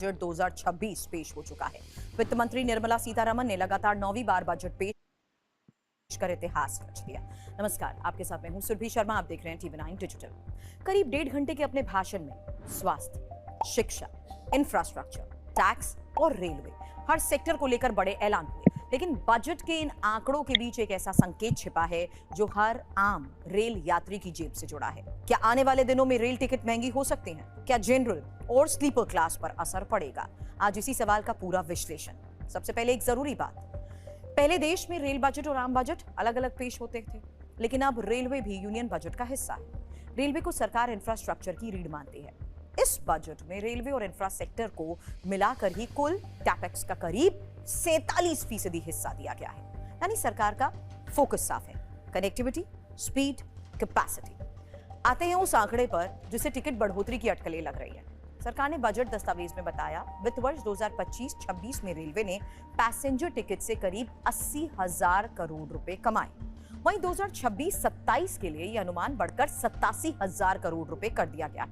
Budget 2026 पेश हो चुका है। वित्त मंत्री निर्मला सीतारमण ने लगातार 9वीं बार बजट पेश कर इतिहास रच दिया। नमस्कार, आपके साथ मैं हूं सुरभि शर्मा। आप देख रहे हैं TV9 डिजिटल। करीब 1.5 घंटे के अपने भाषण में स्वास्थ्य, शिक्षा, इंफ्रास्ट्रक्चर, टैक्स और रेलवे हर सेक्टर को लेकर बड़े ऐलान हुए। लेकिन बजट के इन आंकड़ों के बीच एक ऐसा संकेत छिपा है जो हर आम रेल यात्री की जेब से जुड़ा है। क्या आने वाले दिनों में रेल टिकट महंगी हो सकती हैं? क्या जनरल और स्लीपर क्लास पर असर पड़ेगा? आज इसी सवाल का पूरा विश्लेषण। सबसे पहले एक जरूरी बात, पहले देश में रेल बजट और आम बजट अलग अलग पेश होते थे, लेकिन अब रेलवे भी यूनियन बजट का हिस्सा है। रेलवे को सरकार इंफ्रास्ट्रक्चर की रीढ़ मानती है। इस बजट में रेलवे और इंफ्रा सेक्टर को मिलाकर ही कुल कैपेक्स का करीब 47% हिस्सा दिया गया है। यानी सरकार का फोकस साफ है, कनेक्टिविटी, स्पीड, कैपेसिटी। आते हैं उस आंकड़े पर जिसे टिकट बढ़ोतरी की अटकलें लग रही है। सरकार ने बजट दस्तावेज में बताया, वित्त वर्ष 2025-26 में रेलवे ने पैसेंजर टिकट से करीब 80,000 करोड़ रुपए कमाए। वहीं 2026-27 के लिए यह अनुमान बढ़कर 87,000 करोड़ रुपए कर दिया गया।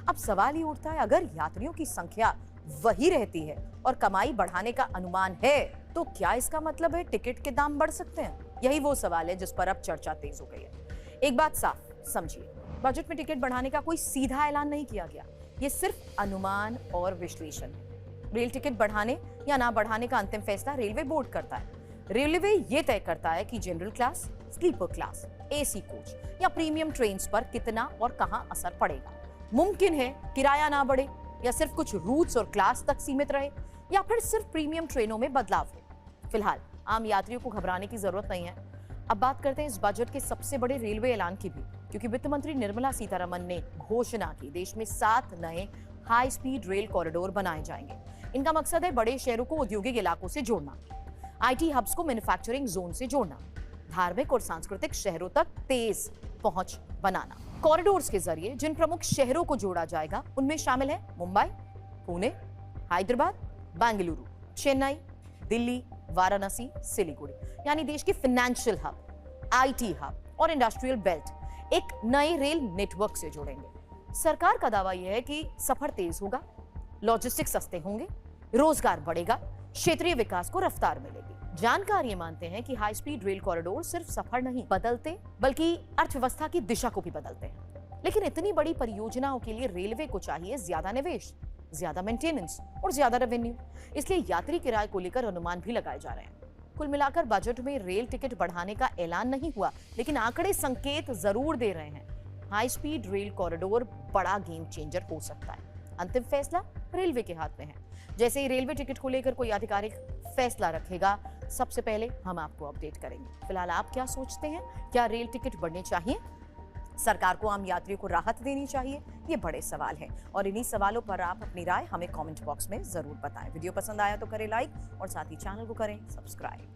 अब सवाल ये उठता है, अगर यात्रियों की संख्या वही रहती है और कमाई बढ़ाने का अनुमान है, तो क्या इसका मतलब है टिकट के दाम बढ़ सकते हैं? यही वो सवाल है जिस पर अब चर्चा तेज हो गई है। एक बात साफ समझिए, बजट में टिकट बढ़ाने का कोई सीधा ऐलान नहीं किया गया। ये सिर्फ अनुमान और विश्लेषण है। रेल टिकट बढ़ाने या ना बढ़ाने का अंतिम फैसला रेलवे बोर्ड करता है। रेलवे ये तय करता है कि general class, sleeper class, AC coach या प्रीमियम ट्रेन पर कितना और कहां असर पड़ेगा। मुमकिन है किराया ना बढ़े, या सिर्फ कुछ रूट्स और क्लास तक सीमित रहे, या फिर सिर्फ प्रीमियम ट्रेनों में बदलाव हो। फिलहाल आम यात्रियों को घबराने की जरूरत नहीं है। अब बात करते हैं इस बजट के सबसे बड़े रेलवे ऐलान की भी, क्योंकि वित्त मंत्री निर्मला सीतारमण ने घोषणा की, देश में 7 नए हाई स्पीड रेल कॉरिडोर बनाए जाएंगे। इनका मकसद है बड़े शहरों को औद्योगिक इलाकों से जोड़ना, IT हब्स को मैन्युफैक्चरिंग जोन से जोड़ना, धार्मिक और सांस्कृतिक शहरों तक तेज पहुंच बनाना। कॉरिडोर्स के जरिए जिन प्रमुख शहरों को जोड़ा जाएगा उनमें शामिल है मुंबई, पुणे, हैदराबाद, बेंगलुरु, चेन्नई, दिल्ली, वाराणसी, सिलीगुड़ी। यानी देश के फाइनेंशियल हब, IT हब और इंडस्ट्रियल बेल्ट एक नए रेल नेटवर्क से जोड़ेंगे। सरकार का दावा यह है कि सफर तेज होगा, लॉजिस्टिक्स सस्ते होंगे, रोजगार बढ़ेगा, क्षेत्रीय विकास को रफ्तार मिलेगी। जानकार ये मानते हैं कि हाई स्पीड रेल कॉरिडोर सिर्फ सफर नहीं बदलते, बल्कि अर्थव्यवस्था की दिशा को भी बदलते हैं। लेकिन इतनी बड़ी परियोजनाओं के लिए रेलवे को चाहिए ज्यादा निवेश, ज्यादा मेंटेनेंस और ज्यादा रेवेन्यू। इसलिए यात्री किराए को लेकर अनुमान भी लगाए जा रहे हैं। कुल मिलाकर बजट में रेल टिकट बढ़ाने का ऐलान नहीं हुआ, लेकिन आंकड़े संकेत जरूर दे रहे हैं। हाई स्पीड रेल कॉरिडोर बड़ा गेम चेंजर हो सकता है। अंतिम फैसला रेलवे के हाथ में है। जैसे ही रेलवे टिकट को लेकर कोई आधिकारिक फैसला रखेगा, सबसे पहले हम आपको अपडेट करेंगे। फिलहाल आप क्या सोचते हैं? क्या रेल टिकट बढ़ने चाहिए? सरकार को आम यात्रियों को राहत देनी चाहिए? ये बड़े सवाल हैं और इन्हीं सवालों पर आप अपनी राय हमें कमेंट बॉक्स में जरूर बताएं। वीडियो पसंद आया तो करें लाइक और साथ ही चैनल को करें सब्सक्राइब।